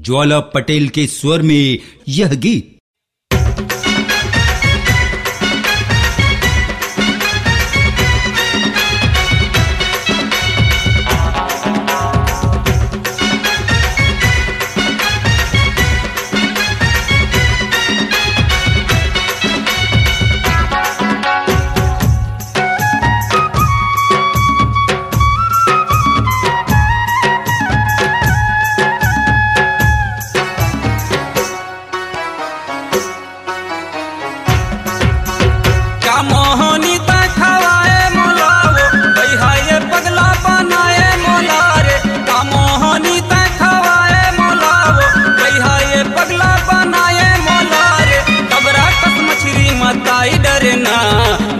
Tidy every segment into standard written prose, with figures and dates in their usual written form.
ज्वाला पटेल के स्वर में यह गीत।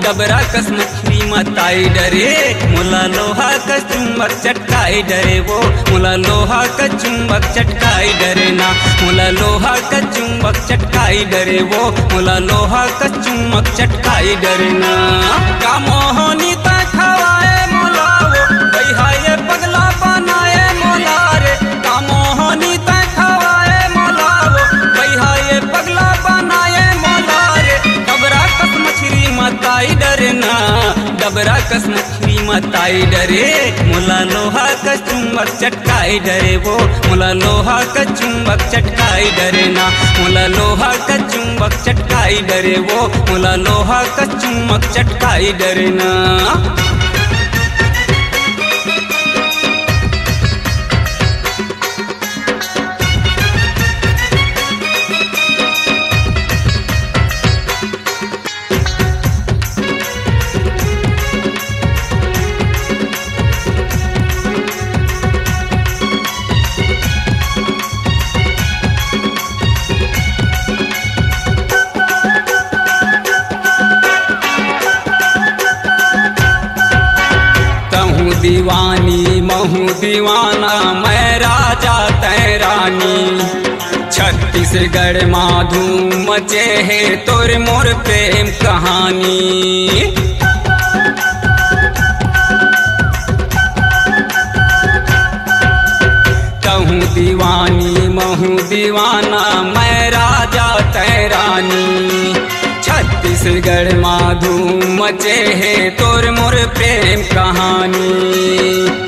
डबरा कस मछली मताई डरे, मुला लोहा का चुंबक चटकाई डरे वो, मुला लोहा का चुंबक चटकाई डरे ना, मुला लोहा का चुंबक चटकाई डरे वो, मुला लोहा का चुंबक चटकाई डरे ना। का मोहनी ता खवाए मोला वो, भैया ये पगला बनाए मोला रे, का मोहनी ता खवाए मोला वो, भैया ये पगला बनाए मोला रे। डबरा कस मछली मताई डरे ना, डबरा कस मछली मताई डरे, मुला लोहा का चुंबक चटकाई डरे वो, मुला लोहा का चुंबक चटकाई डरे ना, मुला लोहा का चुंबक चटकाई डरे वो, मुला लोहा का चुंबक चटकाई डरे ना। दीवानी महू दीवाना मैं राजा तै रानी, छत्तीसगढ़ में धूम मचे है तोर मोर प्रेम कहानी। कहूँ दीवानी महू दीवाना मैं राजा तै रानी, छत्तीसगढ़ में धूम मचे है तोर मोर प्रेम कहानी।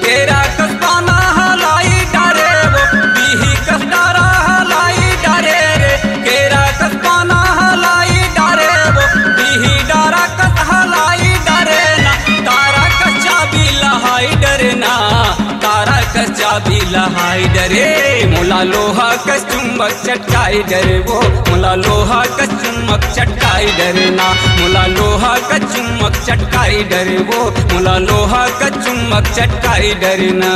तेरा कस्ताना हलाई डरे वो, बिही कस्तारा हलाई डरे रे, तेरा कस्ताना हलाई डरे वो, बिही डारा कस हलाई डरे ना, तारा कच्चा भी लहाई डरे ना, तारा कच्चा भी लहाई डरे, मुला लोहा का चुंबक चटकाई डरे वो, मुला लोहा का चुंबक चटकाई डरे ना, मुला लोहा का चुंबक चटकाई डरे वो, मुला लोहा का चुंबक चटकाई डरे ना।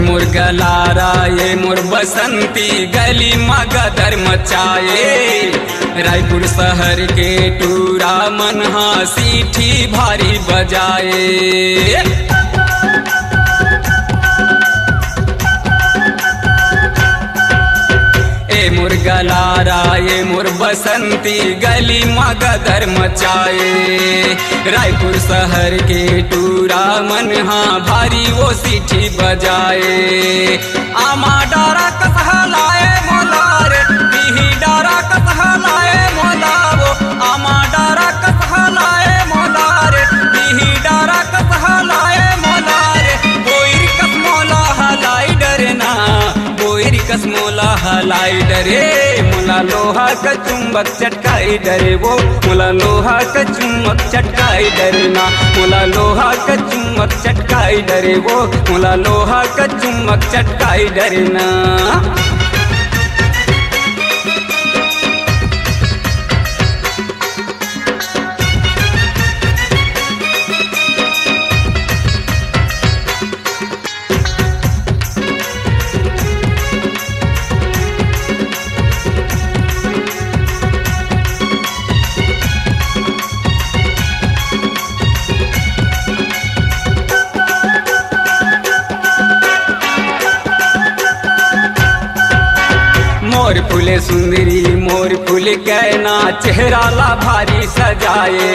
मोर गलारा ये मोर बसंती गली मगदर मचाए, रायपुर शहर के टूरा मनहा सीठी भारी बजाए। मोर गलारा ये मोर बसंती गली मगदर मचाए, रायपुर शहर के टूरा मनहा भारी वो सीठी बजाए। आमा डारा कसहलाए मोला रे, बिही डारा कसहलाए मोला वो, आमा डारा कसहलाए मोला रे, बिही डारा कसहलाए मोला रे। बोईर कस मोला हलाई डरे ना, बोईर कस मोला हलाई डरे, मुला लोहा का चुंबक चटकाई डरे वो, मुला लोहा का चुंबक चटकाई डरे ना, मुला लोहा का चुंबक चटकाई डरे वो, मुला लोहा का चुंबक चटकाई डरे ना। फूले सुंदरी मोर फूल कहना चेहरा ला भारी सजाए,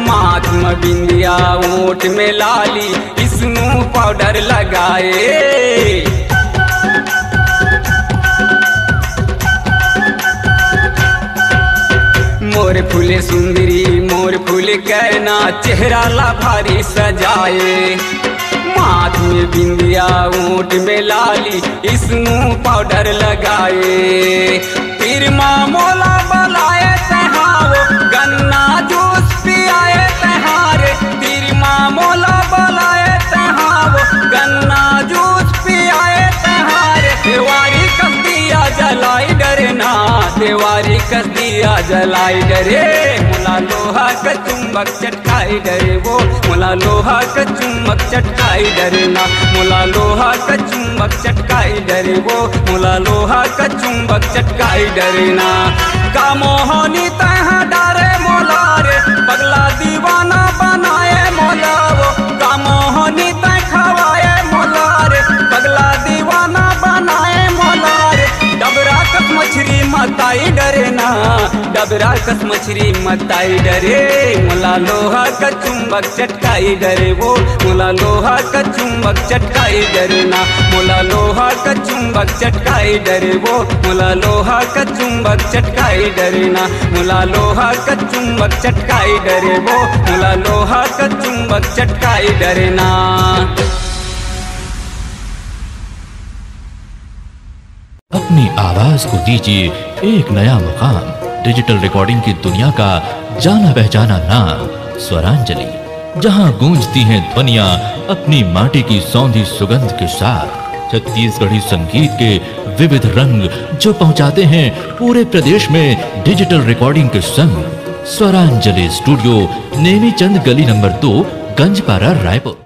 माथ में बिंदिया ओठ में लाली स्नो पाउडर लगाए। मोर फूले सुंदरी मोर फूल कहना चेहरा ला भारी सजाए, माथ में बिंदिया ओठ में लाली स्नो पाउडर लगाए। फिर मोला बलाए तहारो गन्ना जूस पियाए तहारे, फिर मोला बलाए तहारो गन्ना जूस पियाए तहारे। देवारी कस दिया जलाई डरना, देवारी कस दिया जलाई डरे, मोला लोहा का चुंबक चटकाई डरे वो, मोला लोहा का चुंबक चटकाई डरना, मोला लोहा का चुंबक चटकाई डरे वो, मोला लोहा का चुंबक चटकाई डरना। का मोहनी तह डारे मोला रे, पगला दीवाना बनाए मोला वो, का मोहनी तह खवाए मोला रे, पगला दीवाना बनाए मोला रे। डबरा कस मछली मताई डरना, डबरा कस मछली मताई डरे, मोला लोहा का चुंबक चटकाई डरे वो, मोला लोहा का चुंबक चटकाई डरना, मोला लोहा का चुंबक चटकाई डरे वो, मोला लोहा का चुंबक चटकाई डरना, मोला लोहा का चुंबक चटकाई डरे वो, मोला लोहा का चुंबक चटकाई डरना। अपनी आवाज को दीजिए एक नया मुकाम, डिजिटल रिकॉर्डिंग की दुनिया का जाना पहचाना नाम स्वरांजलि, जहां गूंजती हैं ध्वनियां अपनी माटी की सौंधी सुगंध के साथ, छत्तीसगढ़ी संगीत के विविध रंग जो पहुंचाते हैं पूरे प्रदेश में डिजिटल रिकॉर्डिंग के संग। स्वरांजलि स्टूडियो नेमीचंद गली नंबर 2 गंजपारा रायपुर।